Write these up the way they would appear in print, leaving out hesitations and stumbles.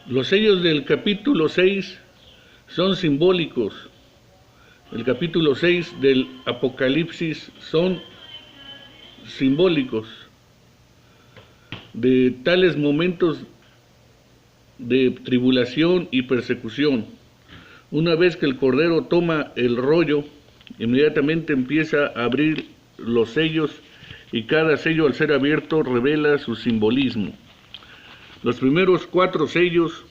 Los sellos del capítulo 6 son simbólicos. El capítulo 6 del Apocalipsis son simbólicos de tales momentos de tribulación y persecución. Una vez que el Cordero toma el rollo, inmediatamente empieza a abrir los sellos y cada sello al ser abierto revela su simbolismo. Los primeros 4 sellos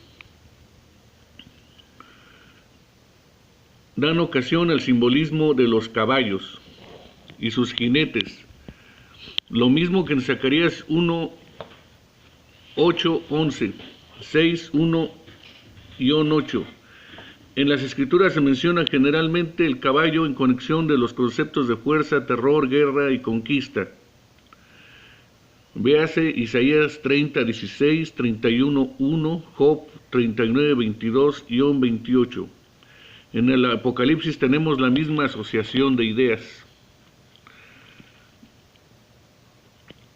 dan ocasión al simbolismo de los caballos y sus jinetes, lo mismo que en Zacarías 1, 8, 11, 6, 1 y 8. En las escrituras se menciona generalmente el caballo en conexión de los conceptos de fuerza, terror, guerra y conquista. Véase Isaías 30, 16, 31, 1, Job 39, 22 y 28. En el Apocalipsis tenemos la misma asociación de ideas.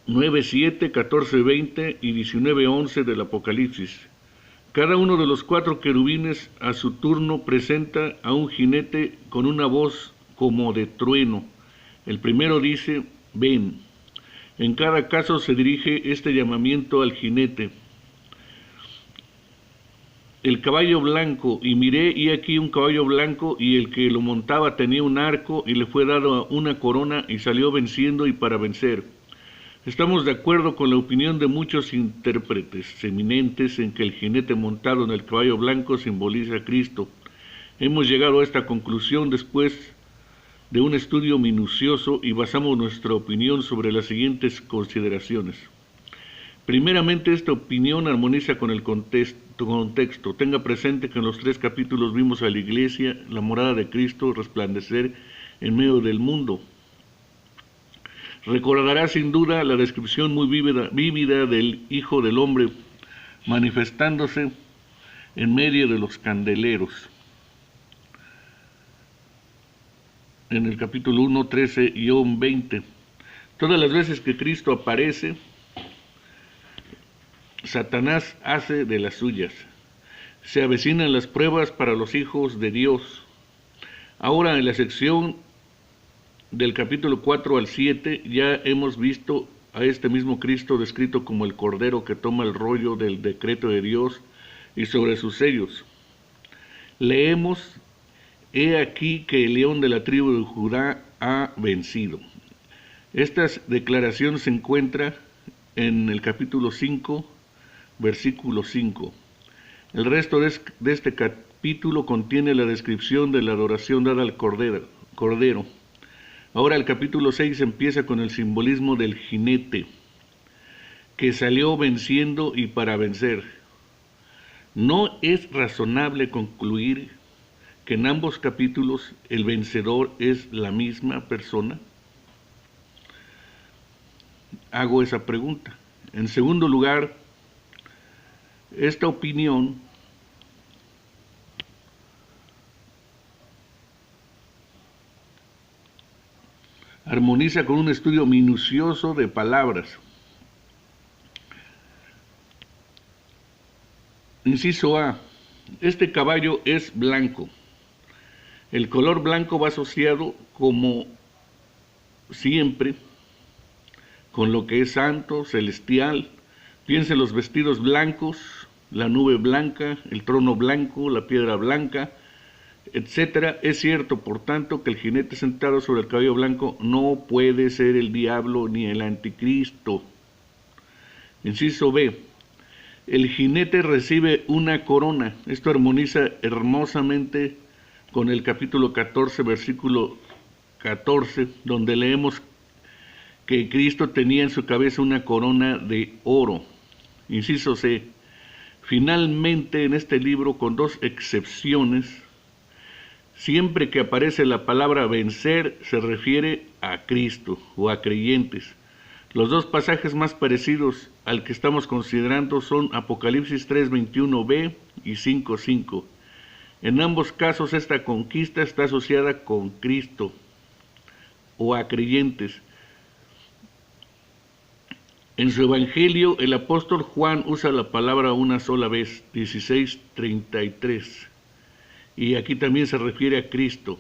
9, 7, 14, 20 y 19, 11 del Apocalipsis. Cada uno de los 4 querubines a su turno presenta a un jinete con una voz como de trueno. El primero dice, ven. En cada caso se dirige este llamamiento al jinete. El caballo blanco, y miré, y aquí un caballo blanco, y el que lo montaba tenía un arco, y le fue dado una corona, y salió venciendo y para vencer. Estamos de acuerdo con la opinión de muchos intérpretes eminentes en que el jinete montado en el caballo blanco simboliza a Cristo. Hemos llegado a esta conclusión después de un estudio minucioso y basamos nuestra opinión sobre las siguientes consideraciones. Primeramente, esta opinión armoniza con el contexto. Tenga presente que en los 3 capítulos vimos a la iglesia, la morada de Cristo, resplandecer en medio del mundo. Recordará sin duda la descripción muy vívida del Hijo del Hombre manifestándose en medio de los candeleros. En el capítulo 1, 13 y 20. Todas las veces que Cristo aparece, Satanás hace de las suyas. Se avecinan las pruebas para los hijos de Dios. Ahora en la sección del capítulo 4 al 7 ya hemos visto a este mismo Cristo descrito como el Cordero que toma el rollo del decreto de Dios y sobre sus sellos. Leemos, he aquí que el león de la tribu de Judá ha vencido. Esta declaración se encuentra en el capítulo 5, versículo 5. El resto de este capítulo contiene la descripción de la adoración dada al Cordero. Ahora el capítulo 6 empieza con el simbolismo del jinete, que salió venciendo y para vencer. ¿No es razonable concluir que en ambos capítulos el vencedor es la misma persona? Hago esa pregunta. En segundo lugar, esta opinión armoniza con un estudio minucioso de palabras. Inciso A. Este caballo es blanco. El color blanco va asociado, como siempre, con lo que es santo, celestial. Piensa en los vestidos blancos, la nube blanca, el trono blanco, la piedra blanca, etcétera. Es cierto, por tanto, que el jinete sentado sobre el caballo blanco no puede ser el diablo ni el anticristo. Inciso B. El jinete recibe una corona. Esto armoniza hermosamente con el capítulo 14, versículo 14, donde leemos que Cristo tenía en su cabeza una corona de oro. Inciso C. Finalmente, en este libro, con 2 excepciones, siempre que aparece la palabra vencer, se refiere a Cristo o a creyentes. Los 2 pasajes más parecidos al que estamos considerando son Apocalipsis 3:21b y 5:5. En ambos casos esta conquista está asociada con Cristo o a creyentes. En su evangelio, el apóstol Juan usa la palabra una sola vez, 16:33. Y aquí también se refiere a Cristo.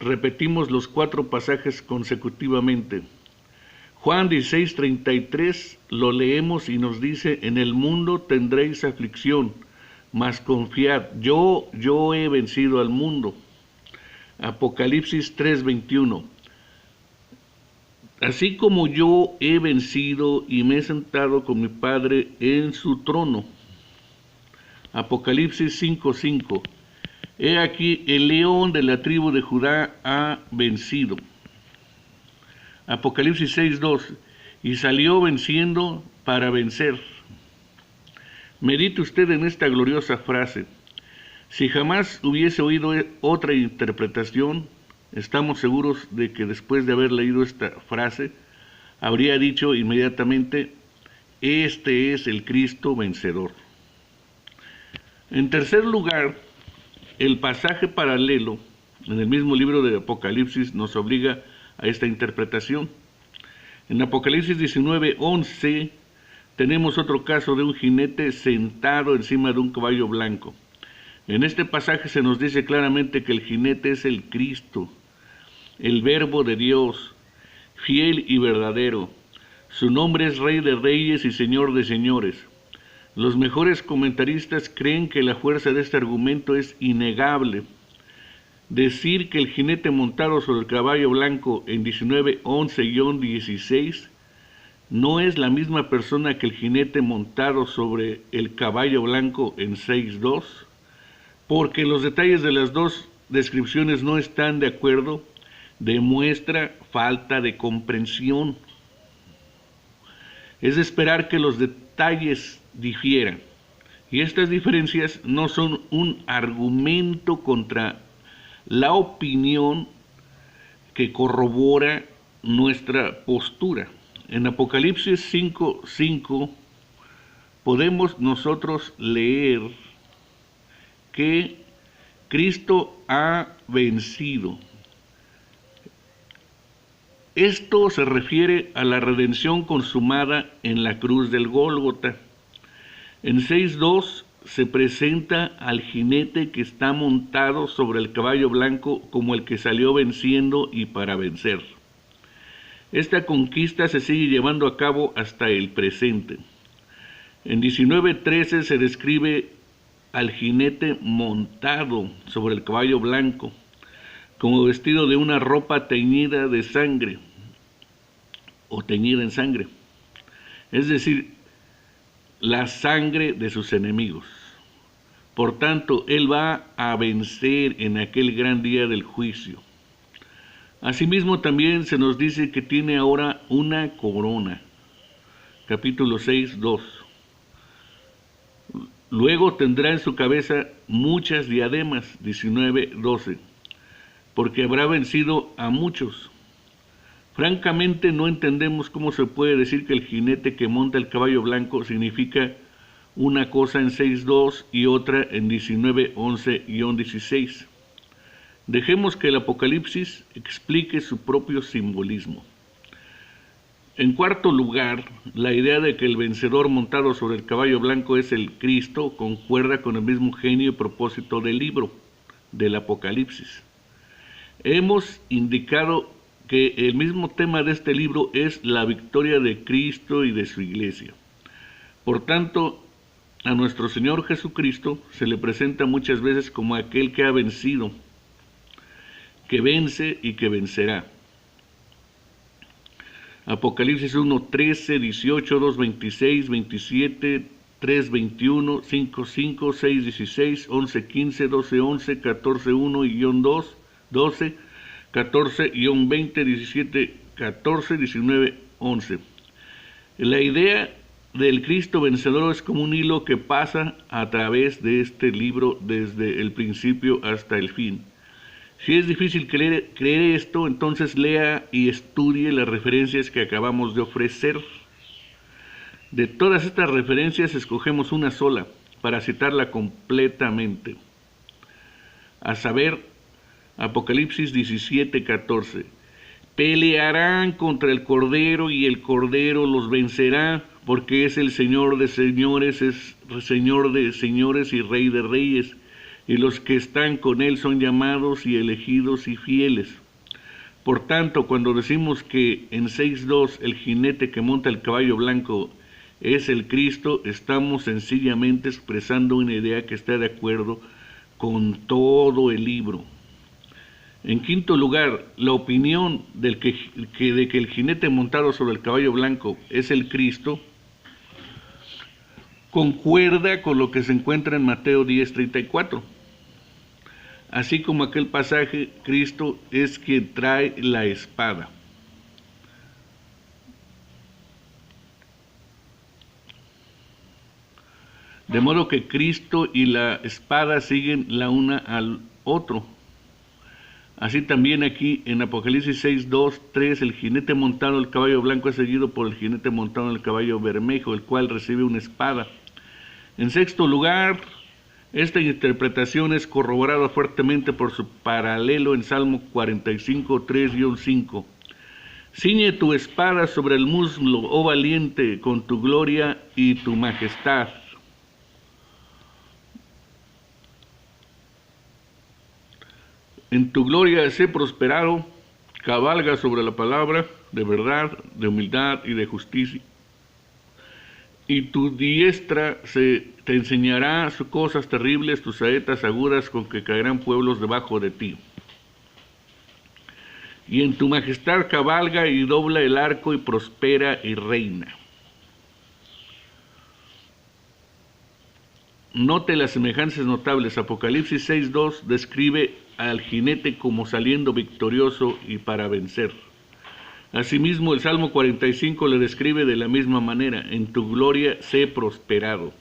Repetimos los 4 pasajes consecutivamente. Juan 16:33 lo leemos y nos dice: en el mundo tendréis aflicción, mas confiad, yo he vencido al mundo. Apocalipsis 3:21. Así como yo he vencido y me he sentado con mi Padre en su trono. Apocalipsis 5:5. He aquí el león de la tribu de Judá ha vencido. Apocalipsis 6:2. Y salió venciendo para vencer. Medite usted en esta gloriosa frase. Si jamás hubiese oído otra interpretación, estamos seguros de que después de haber leído esta frase, habría dicho inmediatamente: este es el Cristo vencedor. En tercer lugar, el pasaje paralelo en el mismo libro de Apocalipsis nos obliga a esta interpretación. En Apocalipsis 19:11 tenemos otro caso de un jinete sentado encima de un caballo blanco. En este pasaje se nos dice claramente que el jinete es el Cristo, el Verbo de Dios, fiel y verdadero. Su nombre es Rey de Reyes y Señor de Señores. Los mejores comentaristas creen que la fuerza de este argumento es innegable. Decir que el jinete montado sobre el caballo blanco en 19:11-16 no es la misma persona que el jinete montado sobre el caballo blanco en 6:2, porque los detalles de las dos descripciones no están de acuerdo, demuestra falta de comprensión. Es de esperar que los detalles difieran, y estas diferencias no son un argumento contra la opinión que corrobora nuestra postura. En Apocalipsis 5:5 podemos nosotros leer que Cristo ha vencido. Esto se refiere a la redención consumada en la cruz del Gólgota. En 6:2 se presenta al jinete que está montado sobre el caballo blanco como el que salió venciendo y para vencer. Esta conquista se sigue llevando a cabo hasta el presente. En 19:13 se describe al jinete montado sobre el caballo blanco, como vestido de una ropa teñida de sangre, o teñida en sangre, es decir, la sangre de sus enemigos. Por tanto, él va a vencer en aquel gran día del juicio. Asimismo, también se nos dice que tiene ahora una corona. Capítulo 6:2. Luego tendrá en su cabeza muchas diademas, 19:12, porque habrá vencido a muchos. Francamente no entendemos cómo se puede decir que el jinete que monta el caballo blanco significa una cosa en 6:2 y otra en 19:11-16. Dejemos que el Apocalipsis explique su propio simbolismo. En cuarto lugar, la idea de que el vencedor montado sobre el caballo blanco es el Cristo concuerda con el mismo genio y propósito del libro del Apocalipsis. Hemos indicado que el mismo tema de este libro es la victoria de Cristo y de su iglesia. Por tanto, a nuestro Señor Jesucristo se le presenta muchas veces como aquel que ha vencido, que vence y que vencerá. Apocalipsis 1:13, 18, 2:26, 27, 3:21, 5:5, 6:16, 11:15, 12:11, 14:1-2, 12, 14-20, 17, 14, 19, 11. La idea del Cristo vencedor es como un hilo que pasa a través de este libro desde el principio hasta el fin. Si es difícil creer esto, entonces lea y estudie las referencias que acabamos de ofrecer. De todas estas referencias escogemos una sola para citarla completamente, a saber, Apocalipsis 17:14. Pelearán contra el Cordero y el Cordero los vencerá, porque es el Señor de señores, es Señor de señores y Rey de reyes, y los que están con él son llamados y elegidos y fieles. Por tanto, cuando decimos que en 6.2 el jinete que monta el caballo blanco es el Cristo, estamos sencillamente expresando una idea que está de acuerdo con todo el libro. En quinto lugar, la opinión de que el jinete montado sobre el caballo blanco es el Cristo concuerda con lo que se encuentra en Mateo 10:34. Así como aquel pasaje, Cristo es quien trae la espada. De modo que Cristo y la espada siguen la una al otro. Así también aquí en Apocalipsis 6:2-3, el jinete montado en el caballo blanco es seguido por el jinete montado en el caballo bermejo, el cual recibe una espada. En sexto lugar, esta interpretación es corroborada fuertemente por su paralelo en Salmo 45:3-5. Ciñe tu espada sobre el muslo, oh valiente, con tu gloria y tu majestad. En tu gloria sé prosperado, cabalga sobre la palabra de verdad, de humildad y de justicia. Y tu diestra te enseñará sus cosas terribles, tus saetas agudas con que caerán pueblos debajo de ti. Y en tu majestad cabalga y dobla el arco y prospera y reina. Note las semejanzas notables. Apocalipsis 6:2 describe al jinete como saliendo victorioso y para vencer. Asimismo, el Salmo 45 le describe de la misma manera: en tu gloria sé prosperado.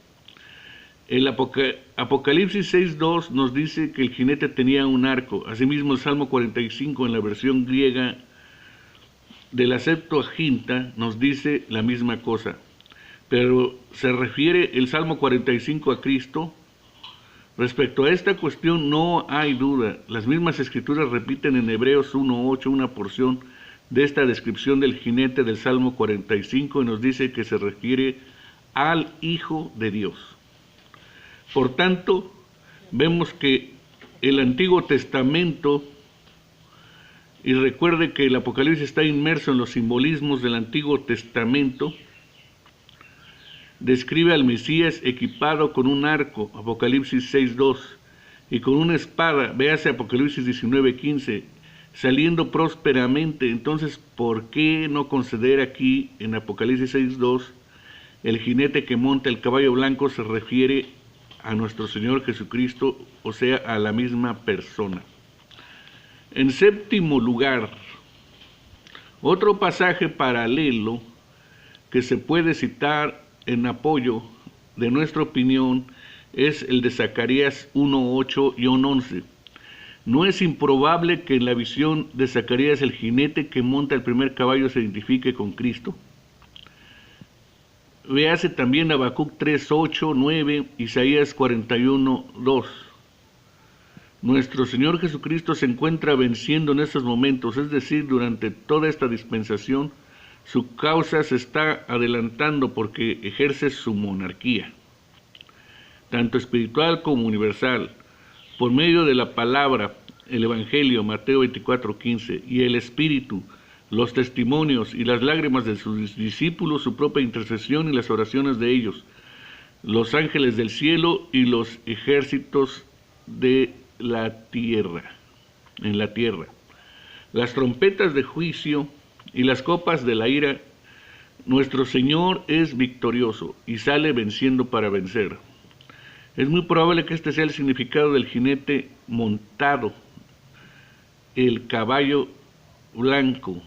El Apocalipsis 6:2 nos dice que el jinete tenía un arco. Asimismo, el Salmo 45 en la versión griega de la Septuaginta nos dice la misma cosa. Pero se refiere el Salmo 45 a Cristo. Respecto a esta cuestión no hay duda. Las mismas escrituras repiten en Hebreos 1:8 una porción de esta descripción del jinete del Salmo 45 y nos dice que se refiere al Hijo de Dios. Por tanto, vemos que el Antiguo Testamento, y recuerde que el Apocalipsis está inmerso en los simbolismos del Antiguo Testamento, describe al Mesías equipado con un arco, Apocalipsis 6:2, y con una espada, véase Apocalipsis 19:15, saliendo prósperamente. Entonces, ¿por qué no conceder aquí en Apocalipsis 6:2 el jinete que monta el caballo blanco se refiere a nuestro Señor Jesucristo, o sea, a la misma persona? En séptimo lugar, otro pasaje paralelo que se puede citar en apoyo de nuestra opinión es el de Zacarías 1:8-11. No es improbable que en la visión de Zacarías el jinete que monta el primer caballo se identifique con Cristo. Véase también Habacuc 3:8-9, Isaías 41:2. Nuestro Señor Jesucristo se encuentra venciendo en estos momentos, es decir, durante toda esta dispensación. Su causa se está adelantando porque ejerce su monarquía, tanto espiritual como universal, por medio de la palabra, el Evangelio, Mateo 24:15, y el Espíritu, los testimonios y las lágrimas de sus discípulos, su propia intercesión y las oraciones de ellos, los ángeles del cielo y los ejércitos de la tierra, en la tierra, las trompetas de juicio y las copas de la ira. Nuestro Señor es victorioso y sale venciendo para vencer. Es muy probable que este sea el significado del jinete montado, el caballo blanco.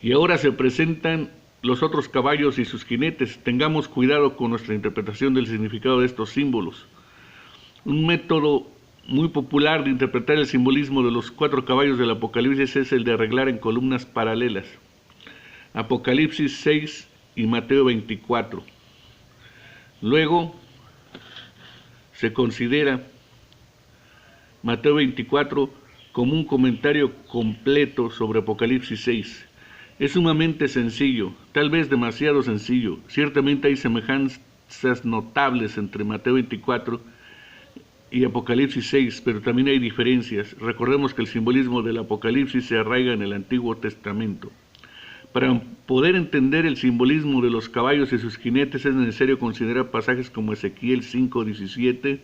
Y ahora se presentan los otros caballos y sus jinetes. Tengamos cuidado con nuestra interpretación del significado de estos símbolos. Un método muy popular de interpretar el simbolismo de los 4 caballos del Apocalipsis es el de arreglar en columnas paralelas. Apocalipsis 6 y Mateo 24. Luego se considera Mateo 24 como un comentario completo sobre Apocalipsis 6. Es sumamente sencillo, tal vez demasiado sencillo. Ciertamente hay semejanzas notables entre Mateo 24 y Apocalipsis 6, pero también hay diferencias. Recordemos que el simbolismo del Apocalipsis se arraiga en el Antiguo Testamento. Para poder entender el simbolismo de los caballos y sus jinetes es necesario considerar pasajes como Ezequiel 5, 17,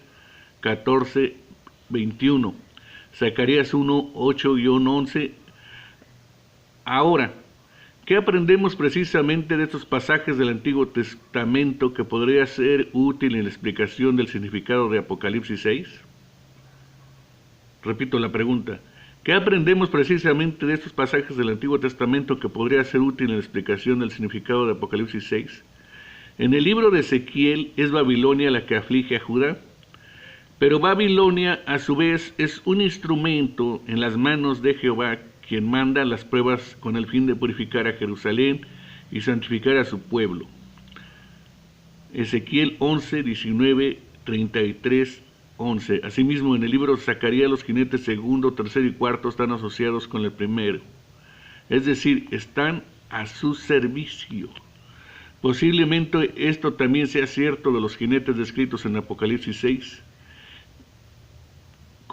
14, 21, Zacarías 1, 8 y 11. Ahora, ¿qué aprendemos precisamente de estos pasajes del Antiguo Testamento que podría ser útil en la explicación del significado de Apocalipsis 6? Repito la pregunta. ¿Qué aprendemos precisamente de estos pasajes del Antiguo Testamento que podría ser útil en la explicación del significado de Apocalipsis 6? En el libro de Ezequiel es Babilonia la que aflige a Judá, pero Babilonia a su vez es un instrumento en las manos de Jehová, quien manda las pruebas con el fin de purificar a Jerusalén y santificar a su pueblo. Ezequiel 11, 19, 33, 11. Asimismo, en el libro de Zacarías, los jinetes segundo, tercero y cuarto están asociados con el primero. Es decir, están a su servicio. Posiblemente esto también sea cierto de los jinetes descritos en Apocalipsis 6.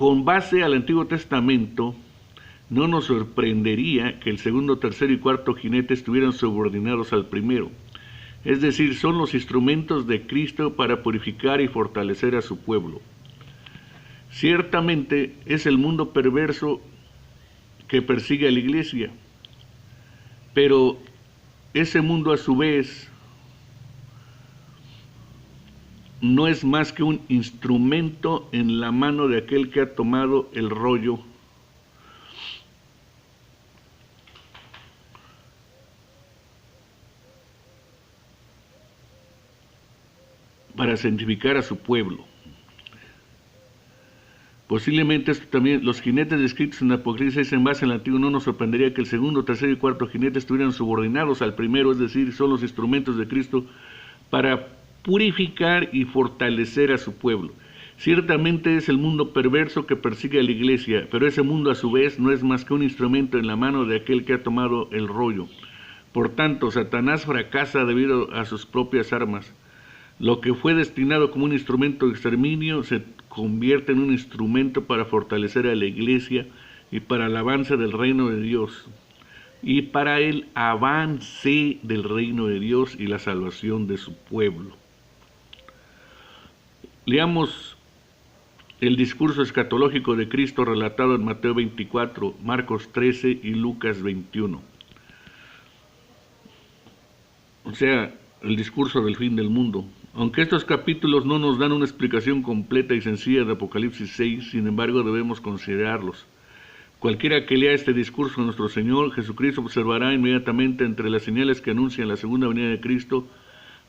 Con base al Antiguo Testamento, no nos sorprendería que el segundo, tercero y cuarto jinete estuvieran subordinados al primero. Es decir, son los instrumentos de Cristo para purificar y fortalecer a su pueblo. Ciertamente es el mundo perverso que persigue a la iglesia, pero ese mundo a su vez no es más que un instrumento en la mano de aquel que ha tomado el rollo para santificar a su pueblo. Posiblemente esto también, los jinetes descritos en Apocalipsis 6 en base al Antiguo, no nos sorprendería que el segundo, tercero y cuarto jinete estuvieran subordinados al primero, es decir, son los instrumentos de Cristo para purificar y fortalecer a su pueblo. Ciertamente es el mundo perverso que persigue a la iglesia, pero ese mundo a su vez no es más que un instrumento en la mano de aquel que ha tomado el rollo. Por tanto, Satanás fracasa debido a sus propias armas. Lo que fue destinado como un instrumento de exterminio se convierte en un instrumento para fortalecer a la iglesia y para el avance del reino de Dios. Y para el avance del reino de Dios y la salvación de su pueblo. Leamos el discurso escatológico de Cristo relatado en Mateo 24, Marcos 13 y Lucas 21. O sea, el discurso del fin del mundo. Aunque estos capítulos no nos dan una explicación completa y sencilla de Apocalipsis 6, sin embargo debemos considerarlos. Cualquiera que lea este discurso de nuestro Señor Jesucristo observará inmediatamente entre las señales que anuncian la segunda venida de Cristo,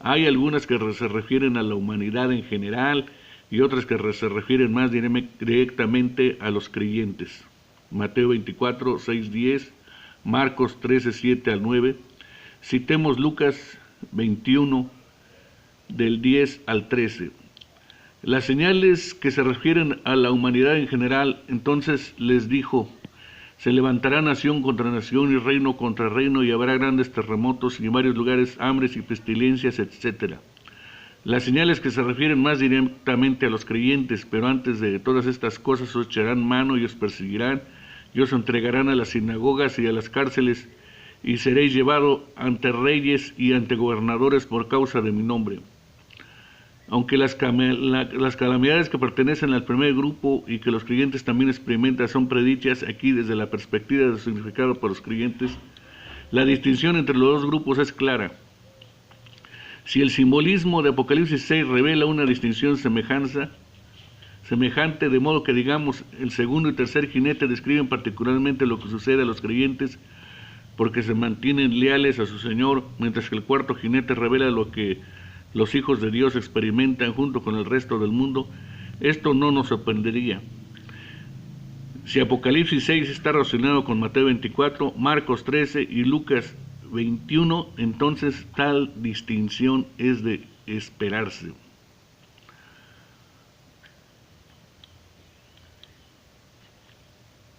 hay algunas que se refieren a la humanidad en general y otras que se refieren más directamente a los creyentes. Mateo 24, 6, 10, Marcos 13, 7 al 9. Citemos Lucas 21, del 10 al 13. Las señales que se refieren a la humanidad en general, entonces les dijo, se levantará nación contra nación y reino contra reino y habrá grandes terremotos y en varios lugares hambres y pestilencias, etc. Las señales que se refieren más directamente a los creyentes, pero antes de todas estas cosas os echarán mano y os perseguirán y os entregarán a las sinagogas y a las cárceles y seréis llevado ante reyes y ante gobernadores por causa de mi nombre. Aunque las calamidades que pertenecen al primer grupo y que los creyentes también experimentan son predichas aquí desde la perspectiva del significado para los creyentes, la distinción entre los dos grupos es clara. Si el simbolismo de Apocalipsis 6 revela una distinción semejante, de modo que digamos el segundo y tercer jinete describen particularmente lo que sucede a los creyentes porque se mantienen leales a su Señor, mientras que el cuarto jinete revela lo que los hijos de Dios experimentan junto con el resto del mundo, esto no nos sorprendería. Si Apocalipsis 6 está relacionado con Mateo 24, Marcos 13 y Lucas 21, entonces tal distinción es de esperarse.